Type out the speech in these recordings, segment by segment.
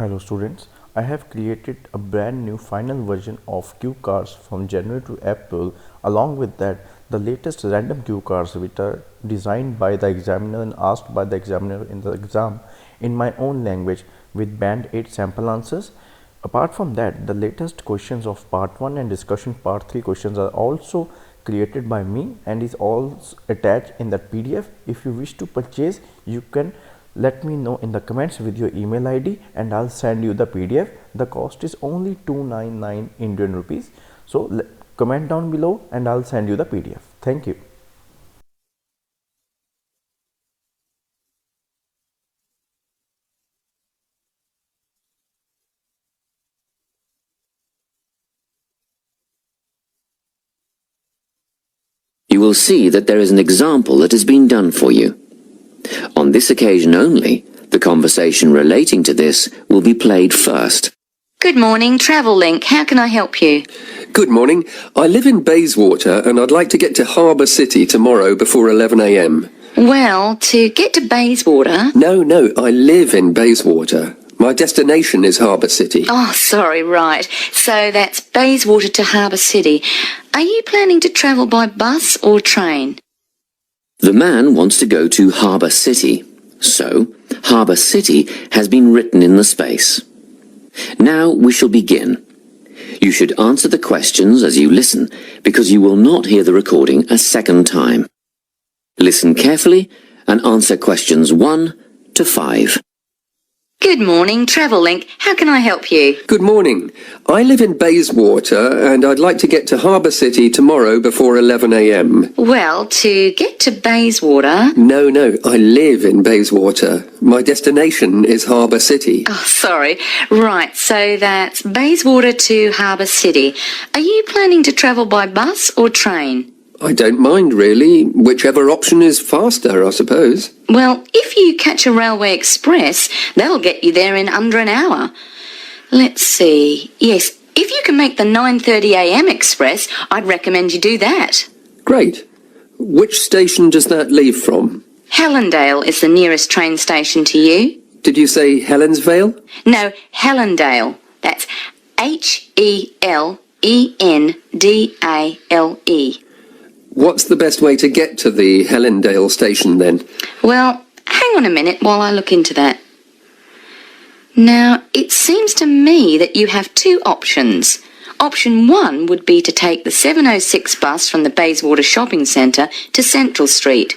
Hello students, I have created a brand new final version of cue cards from January to April. Along with that, the latest random cue cards which are designed by the examiner and asked by the examiner in the exam in my own language with band 8 sample answers. Apart from that, the latest questions of part 1 and discussion part 3 questions are also created by me and is all attached in that PDF. If you wish to purchase, you can let me know in the comments with your email ID and I'll send you the PDF. The cost is only 299 Indian rupees. So comment down below and I'll send you the PDF. Thank you. You will see that there is an example that has been done for you. On this occasion only, the conversation relating to this will be played first. Good morning, Travel Link. How can I help you? Good morning. I live in Bayswater and I'd like to get to Harbour City tomorrow before 11 a.m. Well, to get to Bayswater... No, I live in Bayswater. My destination is Harbour City. Oh, sorry, right. So that's Bayswater to Harbour City. Are you planning to travel by bus or train? The man wants to go to Harbour City, so Harbour City has been written in the space. Now we shall begin. You should answer the questions as you listen, because you will not hear the recording a second time. Listen carefully and answer questions 1 to 5. Good morning, Travel Link. How can I help you? Good morning. I live in Bayswater and I'd like to get to Harbour City tomorrow before 11 a.m. Well, to get to Bayswater... No, I live in Bayswater. My destination is Harbour City. Oh, sorry. Right, so that's Bayswater to Harbour City. Are you planning to travel by bus or train? I don't mind really. Whichever option is faster, I suppose. Well, if you catch a railway express, that'll get you there in under an hour. Let's see. Yes, if you can make the 9:30 a.m. express, I'd recommend you do that. Great. Which station does that leave from? Helendale is the nearest train station to you. Did you say Helensvale? No, Helendale. That's Helendale. What's the best way to get to the Helendale station then? Well, hang on a minute while I look into that. Now, it seems to me that you have two options. Option 1 would be to take the 7:06 bus from the Bayswater Shopping Centre to Central Street.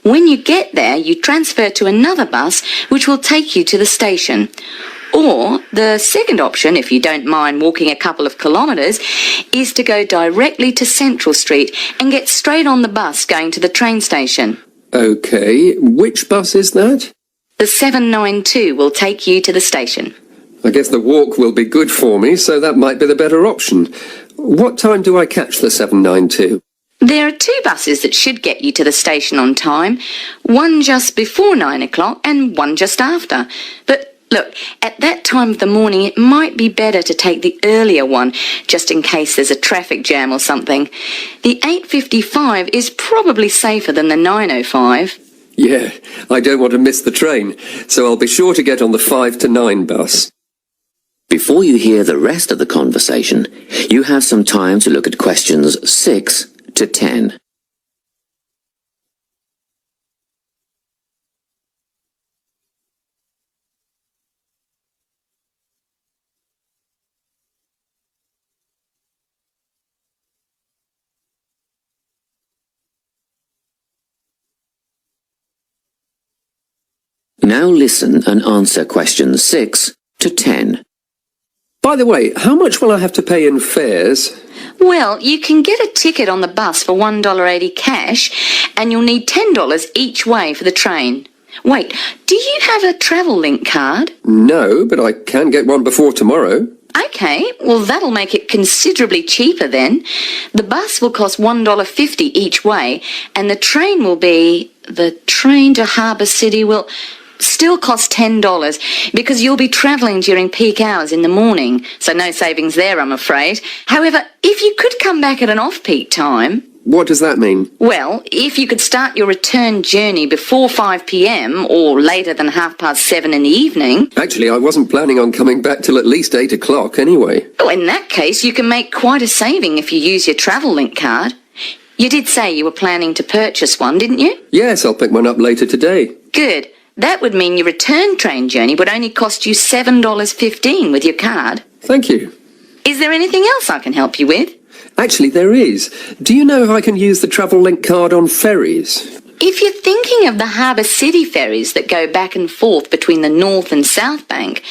When you get there, you transfer to another bus which will take you to the station. Or the second option, if you don't mind walking a couple of kilometres, is to go directly to Central Street and get straight on the bus going to the train station. OK, which bus is that? The 792 will take you to the station. I guess the walk will be good for me, so that might be the better option. What time do I catch the 792? There are two buses that should get you to the station on time, one just before 9 o'clock and one just after. But look, at that time of the morning, it might be better to take the earlier one, just in case there's a traffic jam or something. The 8:55 is probably safer than the 9:05. Yeah, I don't want to miss the train, so I'll be sure to get on the 5 to 9 bus. Before you hear the rest of the conversation, you have some time to look at questions 6 to 10. Now listen and answer questions 6 to 10. By the way, how much will I have to pay in fares? Well, you can get a ticket on the bus for $1.80 cash, and you'll need $10 each way for the train. Wait, do you have a Travel Link card? No, but I can get one before tomorrow. OK, well that'll make it considerably cheaper then. The bus will cost $1.50 each way, and the train will be... The train to Harbour City will still cost $10 because you'll be travelling during peak hours in the morning, so no savings there, I'm afraid. However, if you could come back at an off-peak time... What does that mean? Well, if you could start your return journey before 5 p.m. or later than 7:30 in the evening... Actually, I wasn't planning on coming back till at least 8 o'clock anyway. Oh, in that case, you can make quite a saving if you use your travel link card. You did say you were planning to purchase one, didn't you? Yes, I'll pick one up later today. Good. That would mean your return train journey would only cost you $7.15 with your card. Thank you. Is there anything else I can help you with? Actually, there is. Do you know if I can use the travel link card on ferries? If you're thinking of the Harbour City ferries that go back and forth between the North and South Bank,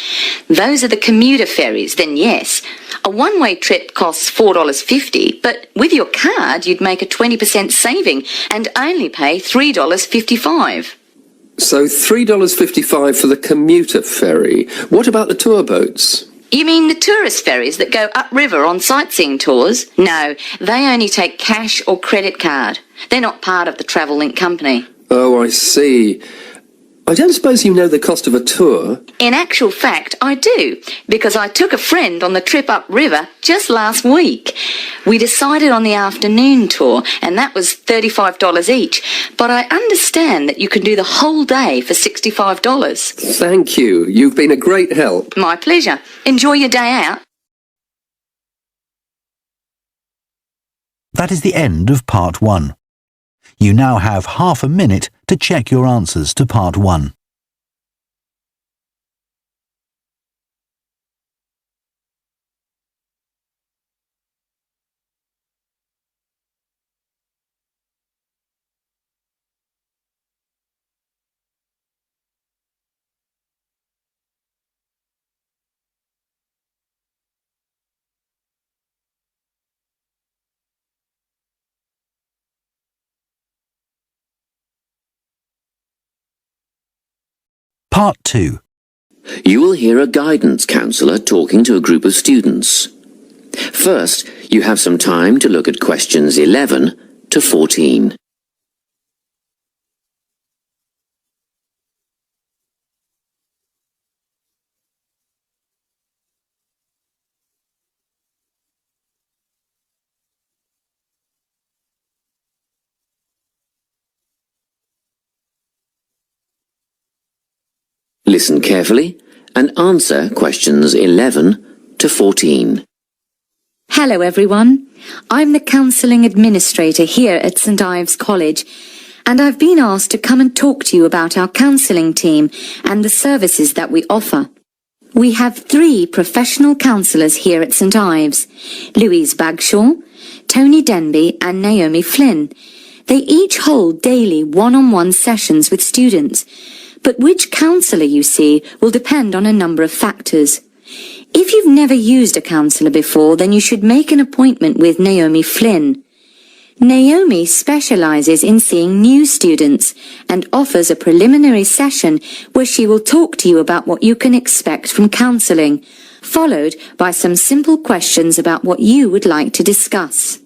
those are the commuter ferries, then yes. A one-way trip costs $4.50, but with your card you'd make a 20% saving and only pay $3.55. So $3.55 for the commuter ferry. What about the tour boats? You mean the tourist ferries that go upriver on sightseeing tours? No, they only take cash or credit card. They're not part of the Travel Link company. Oh, I see. I don't suppose you know the cost of a tour? In actual fact, I do, because I took a friend on the trip upriver just last week. We decided on the afternoon tour, and that was $35 each, but I understand that you can do the whole day for $65. Thank you. You've been a great help. My pleasure. Enjoy your day out. That is the end of part 1. You now have half a minute to check your answers to part 1. Part 2. You will hear a guidance counsellor talking to a group of students. First, you have some time to look at questions 11 to 14. Listen carefully and answer questions 11 to 14. Hello everyone, I'm the Counselling Administrator here at St Ives College, and I've been asked to come and talk to you about our counselling team and the services that we offer. We have 3 professional counsellors here at St Ives, Louise Bagshaw, Tony Denby and Naomi Flynn. They each hold daily one-on-one sessions with students, but which counsellor you see will depend on a number of factors. If you've never used a counsellor before, then you should make an appointment with Naomi Flynn. Naomi specialises in seeing new students and offers a preliminary session where she will talk to you about what you can expect from counselling, followed by some simple questions about what you would like to discuss.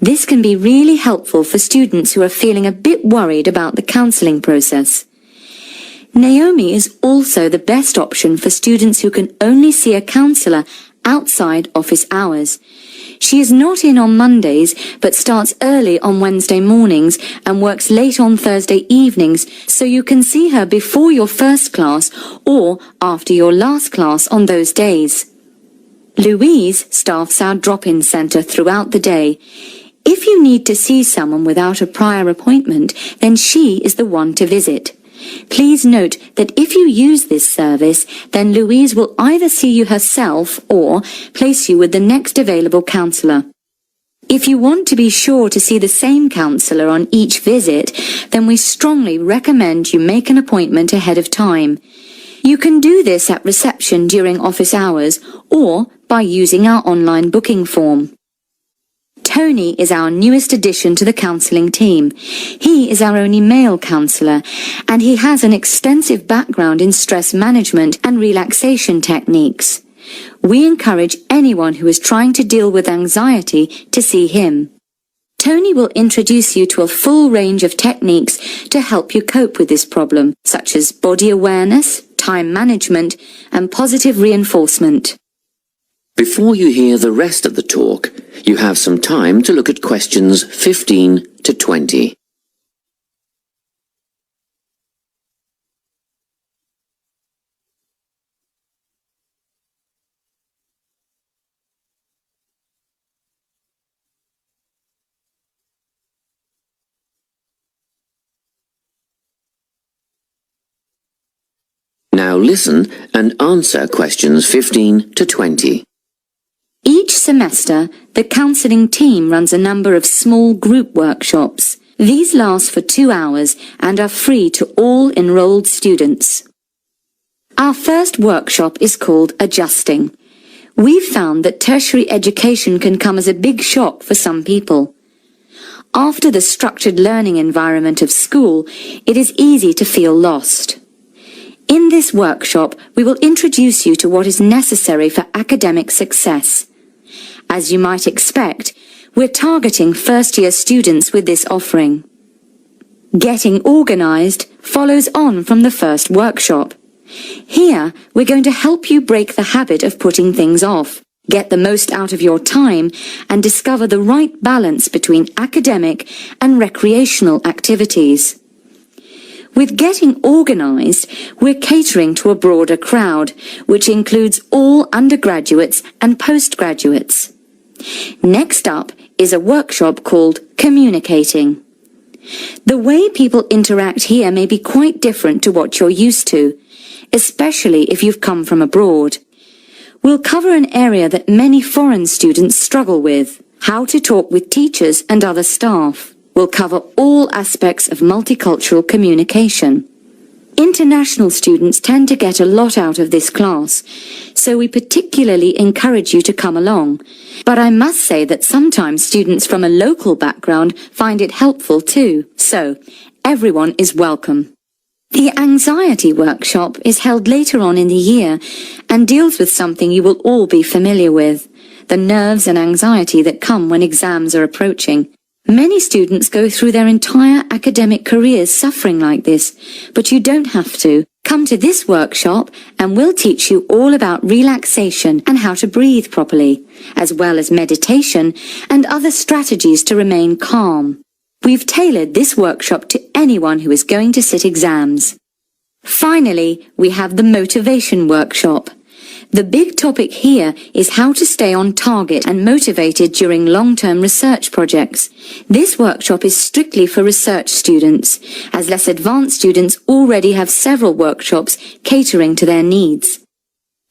This can be really helpful for students who are feeling a bit worried about the counselling process. Naomi is also the best option for students who can only see a counsellor outside office hours. She is not in on Mondays, but starts early on Wednesday mornings and works late on Thursday evenings, so you can see her before your first class or after your last class on those days. Louise staffs our drop-in centre throughout the day. If you need to see someone without a prior appointment, then she is the one to visit. Please note that if you use this service, then Louise will either see you herself or place you with the next available counsellor. If you want to be sure to see the same counsellor on each visit, then we strongly recommend you make an appointment ahead of time. You can do this at reception during office hours or by using our online booking form. Tony is our newest addition to the counselling team. He is our only male counsellor, and he has an extensive background in stress management and relaxation techniques. We encourage anyone who is trying to deal with anxiety to see him. Tony will introduce you to a full range of techniques to help you cope with this problem, such as body awareness, time management, and positive reinforcement. Before you hear the rest of the talk, you have some time to look at questions 15 to 20. Now listen and answer questions 15 to 20. Each semester, the counselling team runs a number of small group workshops. These last for 2 hours and are free to all enrolled students. Our first workshop is called Adjusting. We've found that tertiary education can come as a big shock for some people. After the structured learning environment of school, it is easy to feel lost. In this workshop, we will introduce you to what is necessary for academic success. As you might expect, we're targeting first-year students with this offering. Getting organised follows on from the first workshop. Here, we're going to help you break the habit of putting things off, get the most out of your time, and discover the right balance between academic and recreational activities. With Getting Organised, we're catering to a broader crowd, which includes all undergraduates and postgraduates. Next up is a workshop called Communicating. The way people interact here may be quite different to what you're used to, especially if you've come from abroad. We'll cover an area that many foreign students struggle with, how to talk with teachers and other staff. We'll cover all aspects of multicultural communication. International students tend to get a lot out of this class, so we particularly encourage you to come along. But I must say that sometimes students from a local background find it helpful too, so everyone is welcome. The anxiety workshop is held later on in the year and deals with something you will all be familiar with, the nerves and anxiety that come when exams are approaching. Many students go through their entire academic careers suffering like this, but you don't have to. Come to this workshop and we'll teach you all about relaxation and how to breathe properly, as well as meditation and other strategies to remain calm. We've tailored this workshop to anyone who is going to sit exams. Finally, we have the motivation workshop. The big topic here is how to stay on target and motivated during long-term research projects. This workshop is strictly for research students, as less advanced students already have several workshops catering to their needs.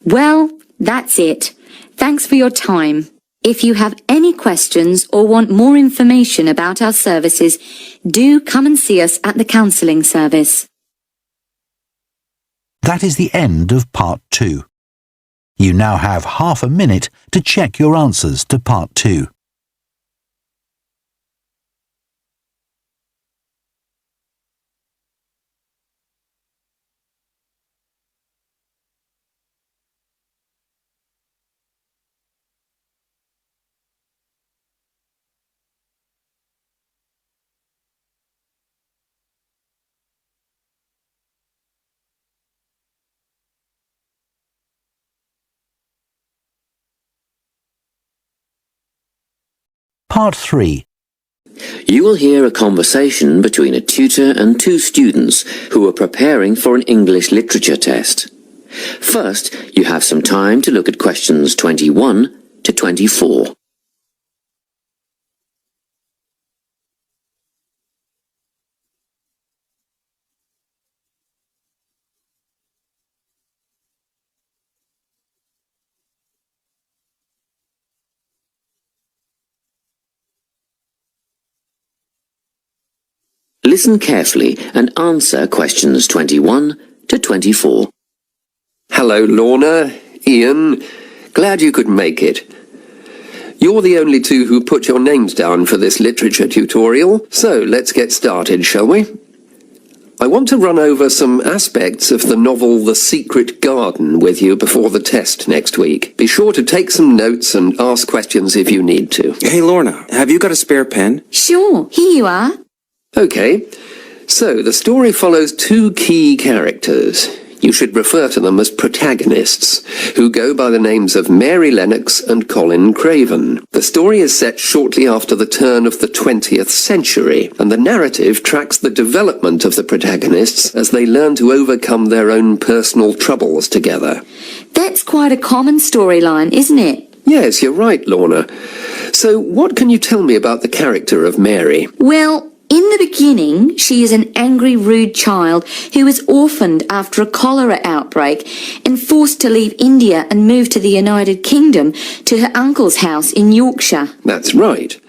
Well, that's it. Thanks for your time. If you have any questions or want more information about our services, do come and see us at the counselling service. That is the end of part 2. You now have half a minute to check your answers to part 2. Part 3. You will hear a conversation between a tutor and two students who are preparing for an English literature test. First, you have some time to look at questions 21 to 24. Listen carefully and answer questions 21 to 24. Hello, Lorna, Ian. Glad you could make it. You're the only two who put your names down for this literature tutorial, so let's get started, shall we? I want to run over some aspects of the novel The Secret Garden with you before the test next week. Be sure to take some notes and ask questions if you need to. Hey, Lorna, have you got a spare pen? Sure, here you are. Okay, so the story follows two key characters. You should refer to them as protagonists, who go by the names of Mary Lennox and Colin Craven. The story is set shortly after the turn of the 20th century, and the narrative tracks the development of the protagonists as they learn to overcome their own personal troubles together. That's quite a common storyline, isn't it? Yes, you're right, Lorna. So what can you tell me about the character of Mary? Well, in the beginning, she is an angry, rude child who was orphaned after a cholera outbreak and forced to leave India and move to the United Kingdom to her uncle's house in Yorkshire. That's right.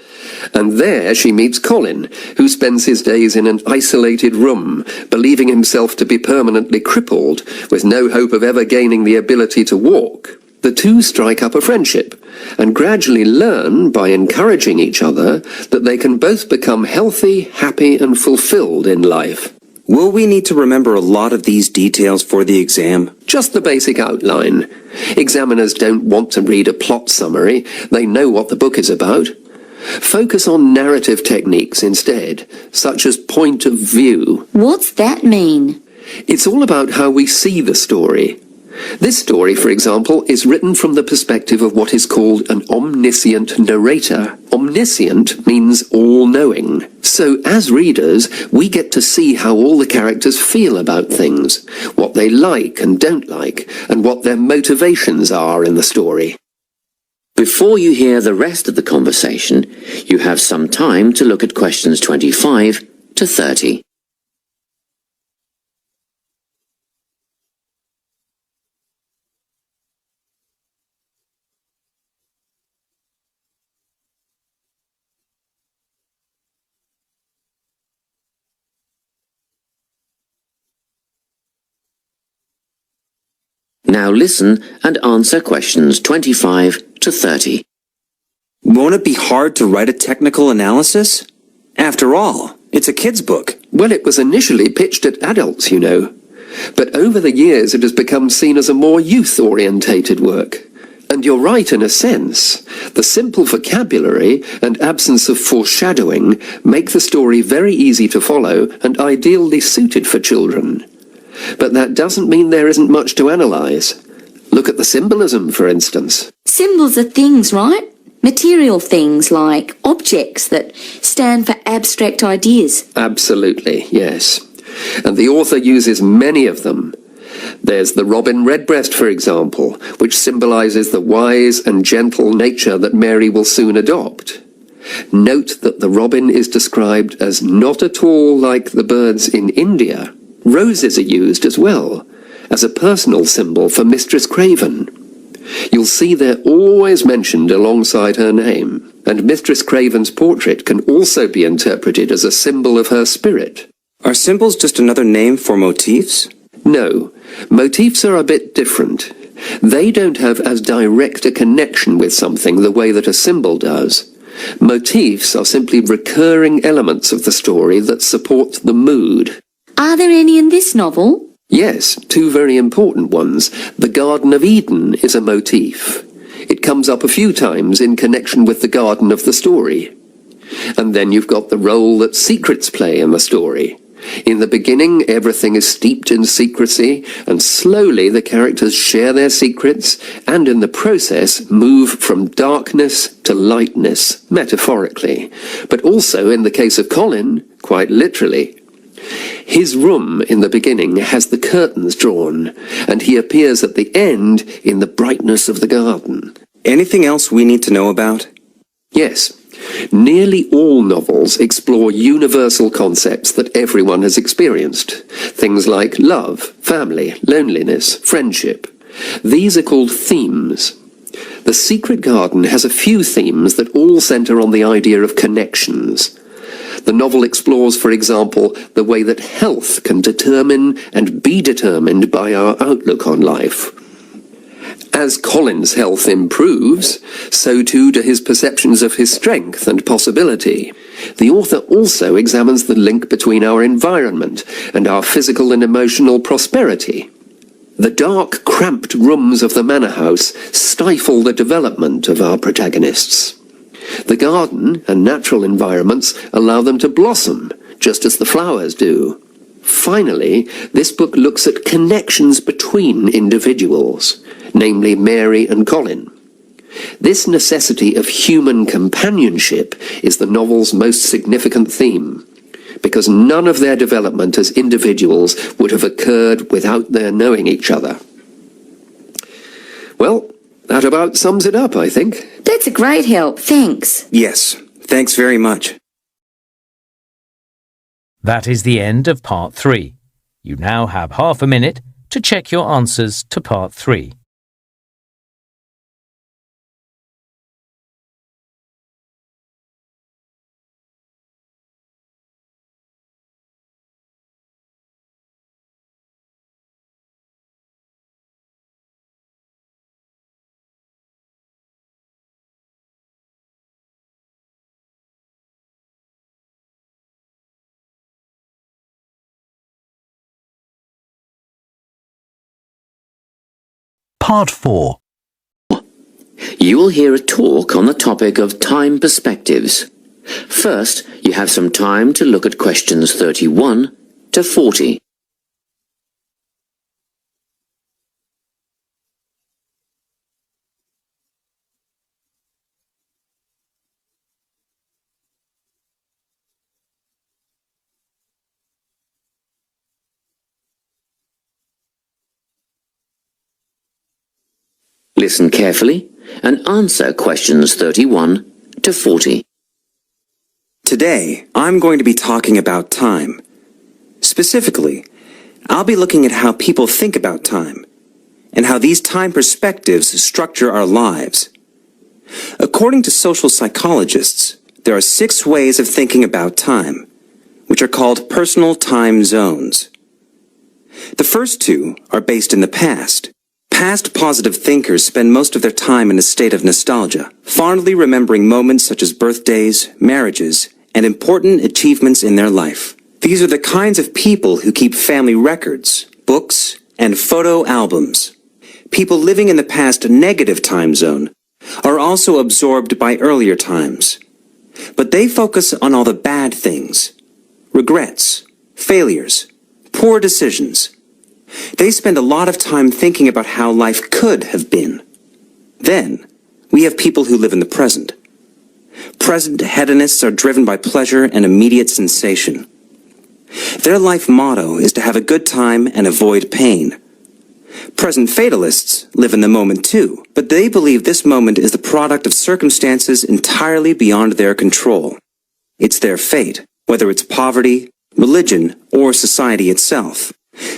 And there she meets Colin, who spends his days in an isolated room, believing himself to be permanently crippled, with no hope of ever gaining the ability to walk. The two strike up a friendship, and gradually learn, by encouraging each other, that they can both become healthy, happy, and fulfilled in life. Will we need to remember a lot of these details for the exam? Just the basic outline. Examiners don't want to read a plot summary. They know what the book is about. Focus on narrative techniques instead, such as point of view. What's that mean? It's all about how we see the story. This story, for example, is written from the perspective of what is called an omniscient narrator. Omniscient means all-knowing. So, as readers, we get to see how all the characters feel about things, what they like and don't like, and what their motivations are in the story. Before you hear the rest of the conversation, you have some time to look at questions 25 to 30. Now listen and answer questions 25 to 30. Won't it be hard to write a technical analysis? After all, it's a kid's book. Well, it was initially pitched at adults, you know. But over the years it has become seen as a more youth-orientated work. And you're right in a sense. The simple vocabulary and absence of foreshadowing make the story very easy to follow and ideally suited for children. But that doesn't mean there isn't much to analyse. Look at the symbolism, for instance. Symbols are things, right? Material things like objects that stand for abstract ideas. Absolutely, yes. And the author uses many of them. There's the robin redbreast, for example, which symbolises the wise and gentle nature that Mary will soon adopt. Note that the robin is described as not at all like the birds in India. Roses are used as well, as a personal symbol for Mistress Craven. You'll see they're always mentioned alongside her name, and Mistress Craven's portrait can also be interpreted as a symbol of her spirit. Are symbols just another name for motifs? No, motifs are a bit different. They don't have as direct a connection with something the way that a symbol does. Motifs are simply recurring elements of the story that support the mood. Are there any in this novel? Yes, two very important ones. The Garden of Eden is a motif. It comes up a few times in connection with the garden of the story. And then you've got the role that secrets play in the story. In the beginning, everything is steeped in secrecy, and slowly the characters share their secrets, and in the process move from darkness to lightness, metaphorically, but also, in the case of Colin, quite literally. His room in the beginning has the curtains drawn, and he appears at the end in the brightness of the garden. Anything else we need to know about? Yes. Nearly all novels explore universal concepts that everyone has experienced. Things like love, family, loneliness, friendship. These are called themes. The Secret Garden has a few themes that all centre on the idea of connections. The novel explores, for example, the way that health can determine and be determined by our outlook on life. As Colin's health improves, so too do his perceptions of his strength and possibility. The author also examines the link between our environment and our physical and emotional prosperity. The dark, cramped rooms of the manor house stifle the development of our protagonists. The garden and natural environments allow them to blossom, just as the flowers do. Finally, this book looks at connections between individuals, namely Mary and Colin. This necessity of human companionship is the novel's most significant theme, because none of their development as individuals would have occurred without their knowing each other. Well, that about sums it up, I think. That's a great help, thanks. Yes, thanks very much. That is the end of Part 3. You now have half a minute to check your answers to Part 3. Part 4. You will hear a talk on the topic of time perspectives. First, you have some time to look at questions 31 to 40. Listen carefully and answer questions 31 to 40. Today, I'm going to be talking about time. Specifically, I'll be looking at how people think about time and how these time perspectives structure our lives. According to social psychologists, there are 6 ways of thinking about time, which are called personal time zones. The first 2 are based in the past. Past positive thinkers spend most of their time in a state of nostalgia, fondly remembering moments such as birthdays, marriages, and important achievements in their life. These are the kinds of people who keep family records, books, and photo albums. People living in the past negative time zone are also absorbed by earlier times. But they focus on all the bad things, regrets, failures, poor decisions. They spend a lot of time thinking about how life could have been. Then, we have people who live in the present. Present hedonists are driven by pleasure and immediate sensation. Their life motto is to have a good time and avoid pain. Present fatalists live in the moment too, but they believe this moment is the product of circumstances entirely beyond their control. It's their fate, whether it's poverty, religion, or society itself.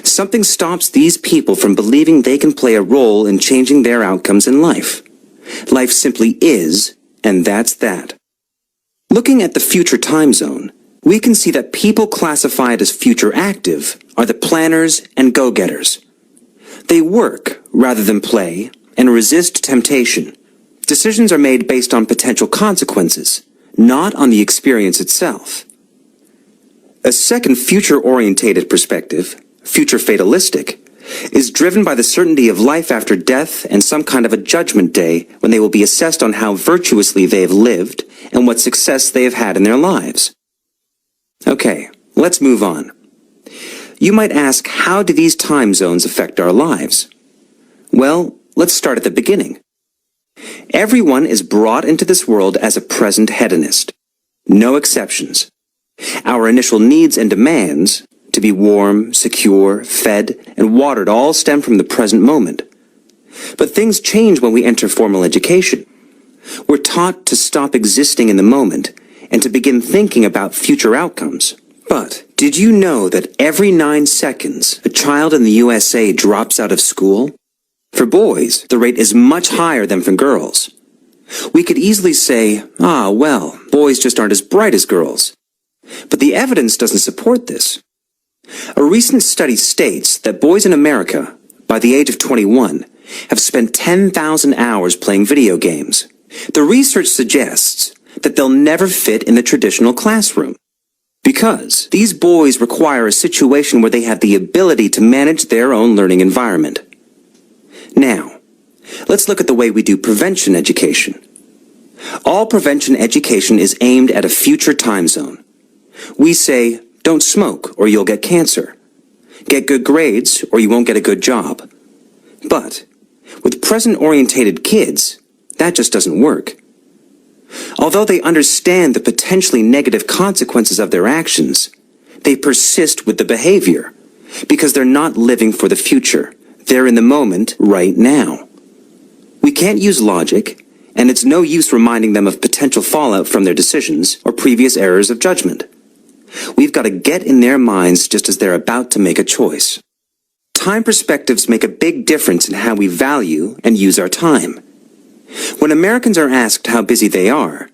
Something stops these people from believing they can play a role in changing their outcomes in life. Life simply is, and that's that. Looking at the future time zone, we can see that people classified as future active are the planners and go-getters. They work rather than play and resist temptation. Decisions are made based on potential consequences, not on the experience itself. A second future-orientated perspective, future fatalistic, is driven by the certainty of life after death and some kind of a judgment day when they will be assessed on how virtuously they have lived and what success they have had in their lives. Okay, let's move on. You might ask, how do these time zones affect our lives? Well, let's start at the beginning. Everyone is brought into this world as a present hedonist. No exceptions. Our initial needs and demands, to be warm, secure, fed, and watered, all stem from the present moment. But things change when we enter formal education. We're taught to stop existing in the moment and to begin thinking about future outcomes. But did you know that every 9 seconds a child in the USA drops out of school? For boys, the rate is much higher than for girls. We could easily say, well, boys just aren't as bright as girls. But the evidence doesn't support this. A recent study states that boys in America, by the age of 21, have spent 10,000 hours playing video games. The research suggests that they'll never fit in the traditional classroom, because these boys require a situation where they have the ability to manage their own learning environment. Now, let's look at the way we do prevention education. All prevention education is aimed at a future time zone. We say, Don't smoke or you'll get cancer. Get good grades or you won't get a good job. But with present-orientated kids, that just doesn't work. Although they understand the potentially negative consequences of their actions, they persist with the behavior because they're not living for the future. They're in the moment right now. We can't use logic, and it's no use reminding them of potential fallout from their decisions or previous errors of judgment. We've got to get in their minds just as they're about to make a choice. Time perspectives make a big difference in how we value and use our time. When Americans are asked how busy they are,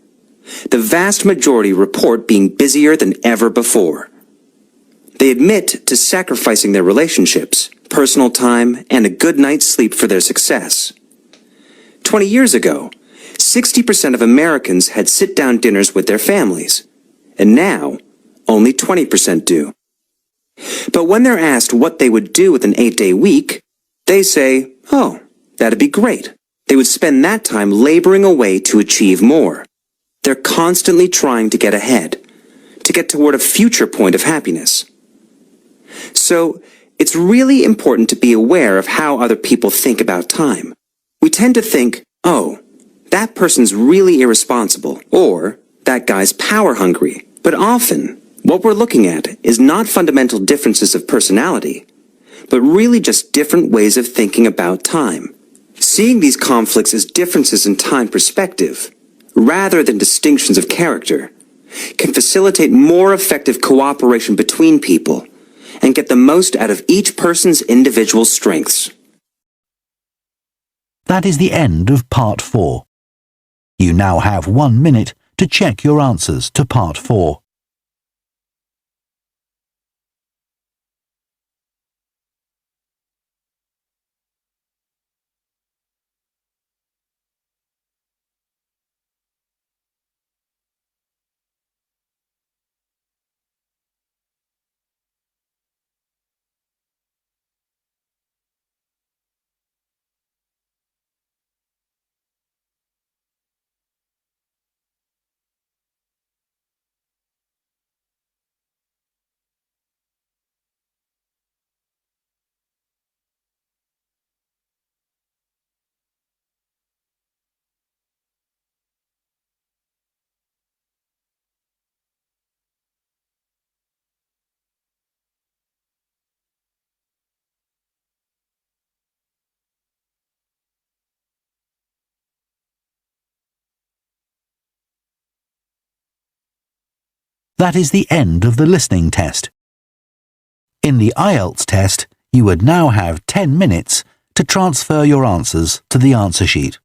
the vast majority report being busier than ever before. They admit to sacrificing their relationships, personal time, and a good night's sleep for their success. 20 years ago, 60% of Americans had sit-down dinners with their families, and now only 20% do. But when they're asked what they would do with an 8-day week, they say, oh, that'd be great. They would spend that time laboring away to achieve more. They're constantly trying to get ahead, to get toward a future point of happiness. So, it's really important to be aware of how other people think about time. We tend to think, oh, that person's really irresponsible, or that guy's power hungry. But often, what we're looking at is not fundamental differences of personality, but really just different ways of thinking about time. Seeing these conflicts as differences in time perspective, rather than distinctions of character, can facilitate more effective cooperation between people and get the most out of each person's individual strengths. That is the end of Part 4. You now have 1 minute to check your answers to Part 4. That is the end of the listening test. In the Ielts test, you would now have 10 minutes to transfer your answers to the answer sheet.